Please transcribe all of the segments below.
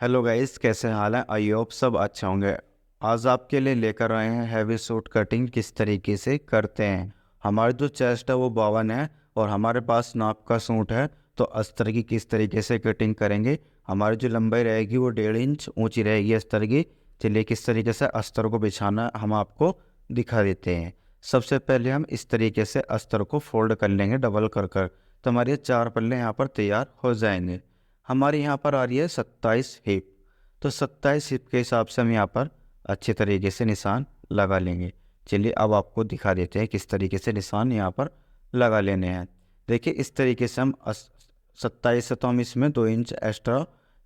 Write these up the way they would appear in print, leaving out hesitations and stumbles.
Hello guys, कैसे हाल है? I hope सब अच्छे होंगे। आज आपके लिए लेकर आए हैं हैवी सूट कटिंग किस तरीके से करते हैं। हमारी जो चेस्ट है वो 52 है और हमारे पास नाप का सूट है, तो अस्तर की किस तरीके से कटिंग करेंगे। हमारी जो लंबाई रहेगी वो 1.5 इंच ऊंची रहेगी अस्तर की। चलिए किस तरीके से अस्तर को बिछाना हम आपको दिखा देते हैं। सबसे पहले हम इस तरीके से अस्तर को फोल्ड कर लेंगे डबल कर कर, तो हमारे ये 4 पल्ले यहाँ पर तैयार हो जाएंगे। हमारी यहाँ पर आ रही है 27 हिप, तो 27 हिप के हिसाब से हम यहाँ पर अच्छे तरीके से निशान लगा लेंगे। चलिए अब आपको दिखा देते हैं किस तरीके से निशान यहाँ पर लगा लेने हैं। देखिए इस तरीके से हम 27 से तो हम इसमें 2 इंच एक्स्ट्रा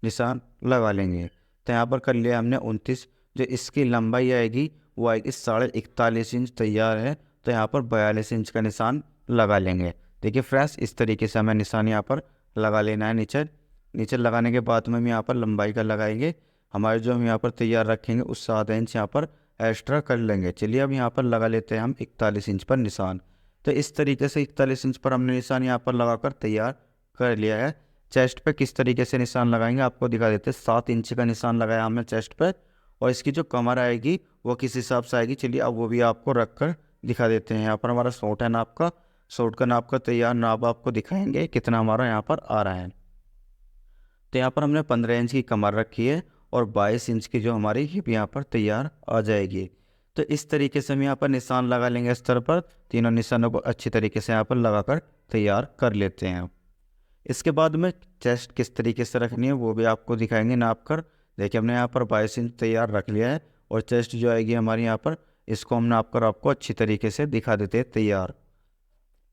निशान लगा लेंगे। तो यहाँ पर कर लिया हमने 29। जो इसकी लंबाई आएगी वो आएगी 41.5 इंच तैयार है, तो यहाँ पर 42 इंच का निशान लगा लेंगे। देखिए फ्रेंड्स, इस तरीके से हमें निशान यहाँ पर लगा लेना है। नीचे नीचे लगाने के बाद में हम यहाँ पर लंबाई का लगाएंगे। हमारे जो हम यहाँ पर तैयार रखेंगे उससे आधा इंच यहाँ पर एक्स्ट्रा कर लेंगे। चलिए अब यहाँ पर लगा लेते हैं हम 41 इंच पर निशान। तो इस तरीके से 41 इंच पर हमने निशान यहाँ पर लगाकर तैयार कर लिया है। चेस्ट पे किस तरीके से निशान लगाएंगे आपको दिखा देते हैं। 7 इंच का निशान लगाया हमने चेस्ट पे, और इसकी जो कमर आएगी वो किस हिसाब से आएगी चलिए अब वो भी आपको रख कर दिखा देते हैं। यहाँ पर हमारा सूट है नाप का, सूट का नाप का तैयार नाप आपको दिखाएंगे कितना हमारा यहाँ पर आ रहा है। तो यहाँ पर हमने 15 इंच की कमर रखी है और 22 इंच की जो हमारी हिप यहाँ पर तैयार आ जाएगी। तो इस तरीके से हम यहाँ पर निशान लगा लेंगे स्तर पर। तीनों निशानों को अच्छी तरीके से यहाँ पर लगाकर तैयार कर लेते हैं। इसके बाद में चेस्ट किस तरीके से रखनी है वो भी आपको दिखाएंगे नाप कर। देखिए हमने यहाँ पर 22 इंच तैयार रख लिया है, और चेस्ट जो आएगी हमारी यहाँ पर, इसको हम नाप कर आपको अच्छी तरीके से दिखा देते हैं तैयार।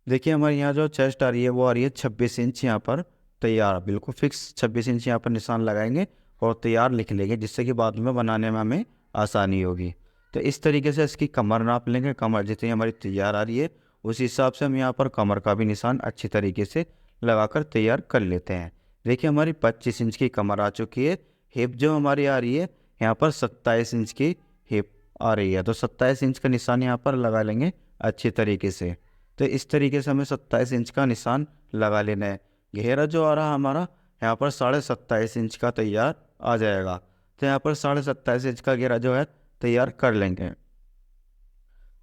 देखिए हमारे यहाँ जो चेस्ट आ रही है वो आ रही है 26 इंच यहाँ पर तैयार, बिल्कुल फिक्स 26 इंच यहाँ पर निशान लगाएंगे और तैयार लिख लेंगे, जिससे कि बाद में बनाने में हमें आसानी होगी। तो इस तरीके से इसकी कमर नाप लेंगे। कमर जितनी हमारी तैयार आ रही है उस हिसाब से हम यहाँ पर कमर का भी निशान अच्छी तरीके से लगाकर तैयार कर लेते हैं। देखिए हमारी 25 इंच की कमर आ चुकी है। हिप जो हमारी आ रही है यहाँ पर 27 इंच की हिप आ रही है, तो 27 इंच का निशान यहाँ पर लगा लेंगे अच्छी तरीके से। तो इस तरीके से हमें 27 इंच का निशान लगा लेना है। घेरा जो आ रहा है हमारा यहाँ पर 27.5 इंच का तैयार आ जाएगा। तो यहाँ पर 27.5 इंच का घेरा जो है तैयार कर लेंगे।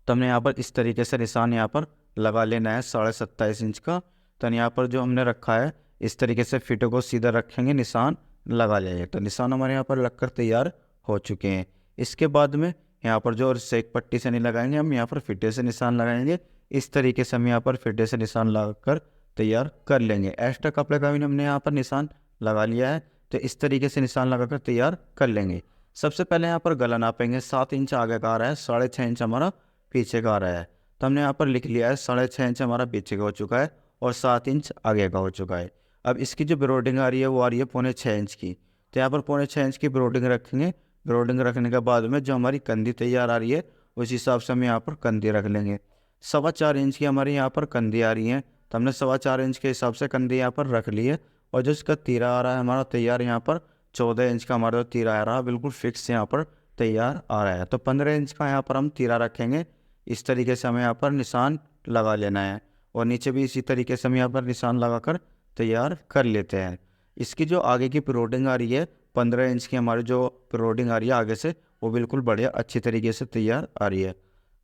तो हमने यहाँ पर इस तरीके से निशान यहाँ पर लगा लेना है 27.5 इंच का। तो यहाँ पर जो हमने रखा है इस तरीके से फिट को सीधा रखेंगे, निशान लगा लेंगे। तो निशान हमारे यहाँ पर लगकर तैयार हो चुके हैं। इसके बाद में यहाँ पर जो सेक पट्टी से नहीं लगाएंगे, हम यहाँ पर फिटे से निशान लगाएंगे। इस तरीके से हम यहाँ पर फिटे से निशान लगाकर तैयार कर लेंगे। एक्स्ट्रा कपड़े का भी हमने यहाँ पर निशान लगा लिया है, तो इस तरीके से निशान लगाकर तैयार कर लेंगे। सबसे पहले यहाँ पर गला नापेंगे। 7 इंच आगे का आ रहा है, 6.5 इंच हमारा पीछे का आ रहा है। तो हमने यहाँ पर लिख लिया है 6.5 इंच हमारा पीछे का हो चुका है और 7 इंच आगे का हो चुका है। अब इसकी जो ब्रोडिंग आ रही है वो आ रही है 5.25 इंच की। तो यहाँ पर 5.25 इंच की ब्रोडिंग रखेंगे। ब्रोडिंग रखने के बाद में जो हमारी कंधी तैयार आ रही है उस हिसाब से हम यहाँ पर कंधी रख लेंगे। 4.25 इंच की हमारी यहाँ पर कंधी आ रही है, तो हमने 4.25 इंच के हिसाब से कंधी यहाँ पर रख ली है। और जो इसका तीरा आ रहा है हमारा तैयार यहाँ पर 14 इंच का हमारा जो तीरा आ रहा है बिल्कुल फिक्स यहाँ पर तैयार आ रहा है। तो 15 इंच का यहाँ पर हम तीरा रखेंगे। इस तरीके से हमें यहाँ पर निशान लगा लेना है, और नीचे भी इसी तरीके से हम यहाँ पर निशान लगाकर तैयार कर लेते हैं। इसकी जो आगे की प्रोडिंग आ रही है 15 इंच की, हमारी जो प्रोडिंग आ रही है आगे से वो बिल्कुल बढ़िया अच्छी तरीके से तैयार आ रही है।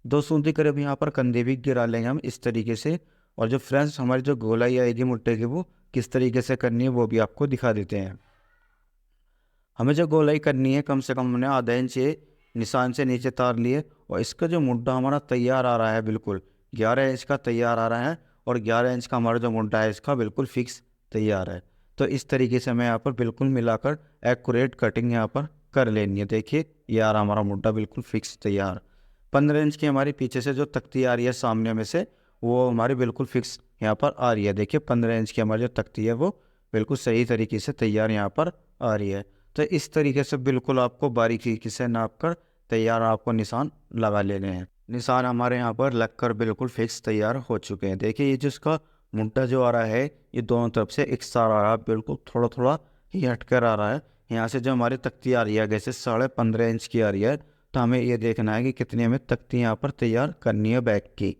2 सूती करीब यहाँ पर कंधे भी गिरा लेंगे हम इस तरीके से। और जो फ्रेंड्स हमारी जो गोलाई आएगी मुट्ठे की वो किस तरीके से करनी है वो भी आपको दिखा देते हैं। हमें जो गोलाई करनी है कम से कम हमने आधा इंच ये निशान से नीचे तार लिए, और इसका जो मुड्ढा हमारा तैयार आ रहा है बिल्कुल 11 इंच का तैयार आ रहा है, और 11 इंच का हमारा जो मुड्ढा है इसका बिल्कुल फिक्स तैयार है। तो इस तरीके से हमें यहाँ पर बिल्कुल मिलाकर एक्यूरेट कटिंग यहाँ पर कर लेनी है। देखिए ये आ रहा हमारा मुड्ढा बिल्कुल फिक्स तैयार। 15 इंच की हमारी पीछे से जो तख्ती आ रही है सामने में से वो हमारी बिल्कुल फिक्स यहाँ पर आ रही है। देखिए 15 इंच की हमारी जो तख्ती है वो बिल्कुल सही तरीके से तैयार यहाँ पर आ रही है। तो इस तरीके से बिल्कुल आपको बारीकी से नाप कर तैयार आपको निशान लगा लेने हैं। निशान हमारे यहाँ पर लगकर बिल्कुल फिक्स तैयार हो चुके हैं। देखिए ये जिसका मुड्ढा जो आ रहा है ये दोनों तरफ से एक सार आ रहा है, बिल्कुल थोड़ा थोड़ा ही हटकर आ रहा है। यहाँ से जो हमारी तख्ती आ रही है जैसे 15.5 इंच की आ रही है, तो हमें ये देखना है कि कितनी हमें तख्ती यहाँ पर तैयार करनी है बैक की।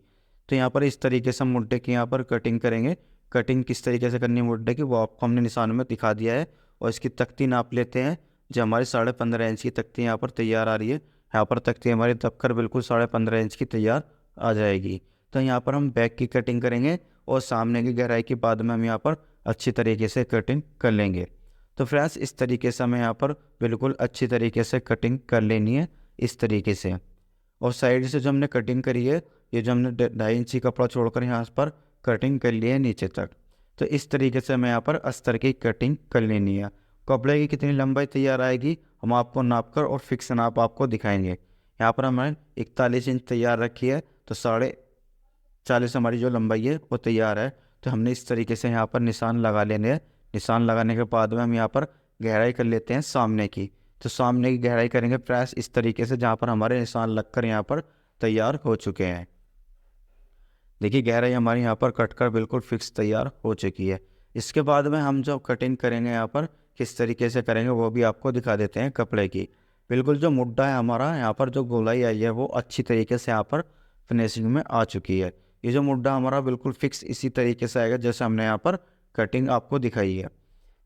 तो यहाँ पर इस तरीके से हम मुड्ढे की यहाँ पर कटिंग करेंगे। कटिंग किस तरीके से करनी है मुड्ढे की वो आपको हमने निशान में दिखा दिया है। और इसकी तख्ती नाप लेते हैं। जो हमारी 15.5 इंच की तख्ती यहाँ पर तैयार आ रही है, यहाँ पर तख्ती हमारी दबकर बिल्कुल 15.5 इंच की तैयार आ जाएगी। तो यहाँ पर हम बैक की कटिंग करेंगे और सामने की गहराई के बाद में हम यहाँ पर अच्छी तरीके से कटिंग कर लेंगे। तो फ्रेंड्स इस तरीके से हमें यहाँ पर बिल्कुल अच्छी तरीके से कटिंग कर लेनी है, इस तरीके से। और साइड से जो हमने कटिंग करी है, ये जो हमने 2.5 इंची कपड़ा छोड़कर यहाँ पर कटिंग कर ली है नीचे तक, तो इस तरीके से हमें यहाँ पर अस्तर की कटिंग कर लेनी है। कपड़े की कितनी लंबाई तैयार आएगी हम आपको नाप कर और फिक्स नाप आपको दिखाएंगे। यहाँ पर हमने 41 इंच तैयार रखी है, तो 40.5 हमारी जो लंबाई है वो तैयार है। तो हमने इस तरीके से यहाँ पर निशान लगा लेने हैं। निशान लगाने के बाद में हम यहाँ पर गहराई कर लेते हैं सामने की। तो सामने की गहराई करेंगे प्रेस इस तरीके से जहाँ पर हमारे निशान लगकर यहाँ पर तैयार हो चुके हैं। देखिए गहराई हमारी यहाँ पर कट कर बिल्कुल फिक्स तैयार हो चुकी है। इसके बाद में हम जो कटिंग करेंगे यहाँ पर किस तरीके से करेंगे वो भी आपको दिखा देते हैं कपड़े की। बिल्कुल जो मुड्ढा है हमारा यहाँ पर जो गोलाई आई है वो अच्छी तरीके से यहाँ पर फिनिशिंग में आ चुकी है। ये जो मुड्ढा हमारा बिल्कुल फिक्स इसी तरीके से आएगा जैसे हमने यहाँ पर कटिंग आपको दिखाई है।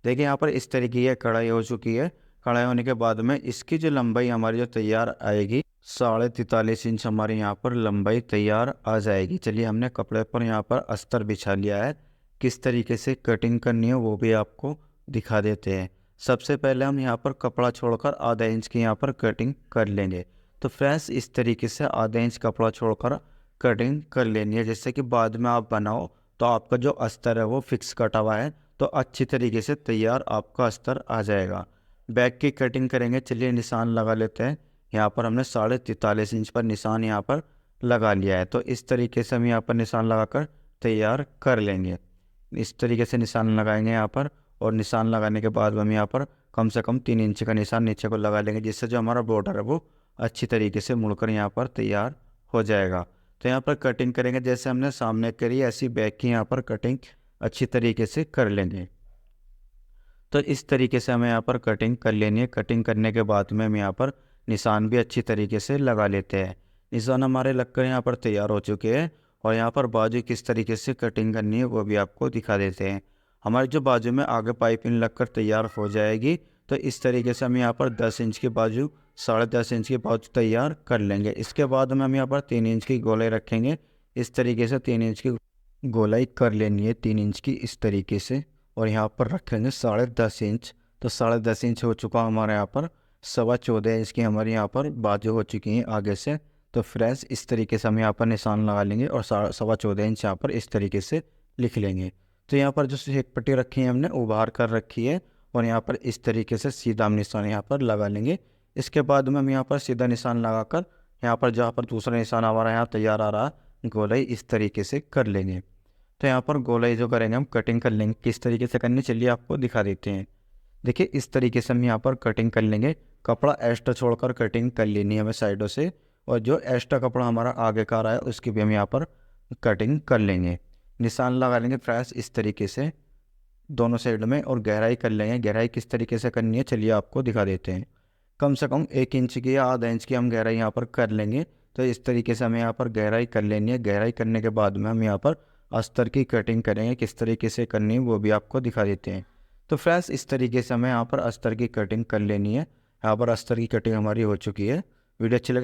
देखिए यहाँ पर इस तरीके की कढ़ाई हो चुकी है। कढ़ाई होने के बाद में इसकी जो लंबाई हमारी जो तैयार आएगी 43.5 इंच हमारी यहाँ पर लंबाई तैयार आ जाएगी। चलिए हमने कपड़े पर यहाँ पर अस्तर बिछा लिया है, किस तरीके से कटिंग करनी है वो भी आपको दिखा देते हैं। सबसे पहले हम यहाँ पर कपड़ा छोड़कर आधा इंच की यहाँ पर कटिंग कर लेंगे। तो फ्रेंड्स इस तरीके से आधा इंच कपड़ा छोड़कर कटिंग कर लेनी है, जिससे कि बाद में आप बनाओ तो आपका जो अस्तर है वो फिक्स कटा हुआ है, तो अच्छी तरीके से तैयार आपका अस्तर आ जाएगा। बैक की कटिंग करेंगे, चलिए निशान लगा लेते हैं। यहाँ पर हमने 43.5 इंच पर निशान यहाँ पर लगा लिया है। तो इस तरीके से हम यहाँ पर निशान लगाकर तैयार कर लेंगे। इस तरीके से निशान लगाएंगे यहाँ पर, और निशान लगाने के बाद हम यहाँ पर कम से कम 3 इंच का निशान नीचे को लगा लेंगे, जिससे जो हमारा बॉर्डर है वो अच्छी तरीके से मुड़कर यहाँ पर तैयार हो जाएगा। तो यहाँ पर कटिंग करेंगे जैसे हमने सामने करी ऐसी बैक की यहाँ पर कटिंग अच्छी तरीके से कर लेंगे। तो इस तरीके से हमें यहाँ पर कटिंग कर लेनी है। कटिंग करने के बाद में हम यहाँ पर निशान भी अच्छी तरीके से लगा लेते हैं। निशान हमारे लगकर यहाँ पर तैयार हो चुके हैं, और यहाँ पर बाजू किस तरीके से कटिंग करनी है वो भी आपको दिखा देते हैं। हमारी जो बाजू में आगे पाइपिंग लगकर तैयार हो जाएगी, तो इस तरीके से हम यहाँ पर 10 इंच की बाजू 10.5 इंच की बाजू तैयार कर लेंगे। इसके बाद में हम यहाँ पर 3 इंच की गोलाई रखेंगे। इस तरीके से 3 इंच की गोलाई कर लेनी है, 3 इंच की इस तरीके से, और यहाँ पर रखेंगे 10.5 इंच। तो 10.5 इंच हो चुका हमारे यहाँ पर। 14.25 इंच की हमारी यहाँ पर बाजू हो चुकी हैं आगे से। तो फ्रेंड्स इस तरीके से हम यहाँ पर निशान लगा लेंगे और 14.25 इंच यहाँ पर इस तरीके से लिख लेंगे। तो यहाँ पर जो एक पट्टी रखी है हमने उभार कर रखी है, और यहाँ पर इस तरीके से सीधा हम निशान यहाँ पर लगा लेंगे। इसके बाद में हम यहाँ पर सीधा निशान लगाकर यहाँ पर जहाँ पर दूसरा निशान हमारा यहाँ तैयार आ रहा गोलाई इस तरीके से कर लेंगे। तो यहाँ पर गोलाई जो करेंगे हम कटिंग कर लेंगे। किस तरीके से करनी चलिए आपको दिखा देते हैं। देखिए इस तरीके से हम यहाँ पर कटिंग कर लेंगे। कपड़ा एक्स्ट्रा छोड़कर कटिंग कर लेनी है हमें साइडों से, और जो एक्स्ट्रा कपड़ा हमारा आगे का आ रहा है उसकी भी हम यहाँ पर कटिंग कर लेंगे। निशान लगा लेंगे फ्रेंड्स इस तरीके से दोनों साइड में, और गहराई कर लेंगे। गहराई किस तरीके से करनी है चलिए आपको दिखा देते हैं। कम से कम 1 इंच की या आधा इंच की हम गहराई यहाँ पर कर लेंगे। तो इस तरीके से हमें यहाँ पर गहराई कर लेनी है। गहराई करने के बाद में हम यहाँ पर अस्तर की कटिंग करेंगे। किस तरीके से करनी है वो भी आपको दिखा देते हैं। तो फ्रेंड्स इस तरीके से हमें यहाँ पर अस्तर की कटिंग कर लेनी है। यहाँ पर अस्तर की कटिंग हमारी हो चुकी है। वीडियो अच्छी लगे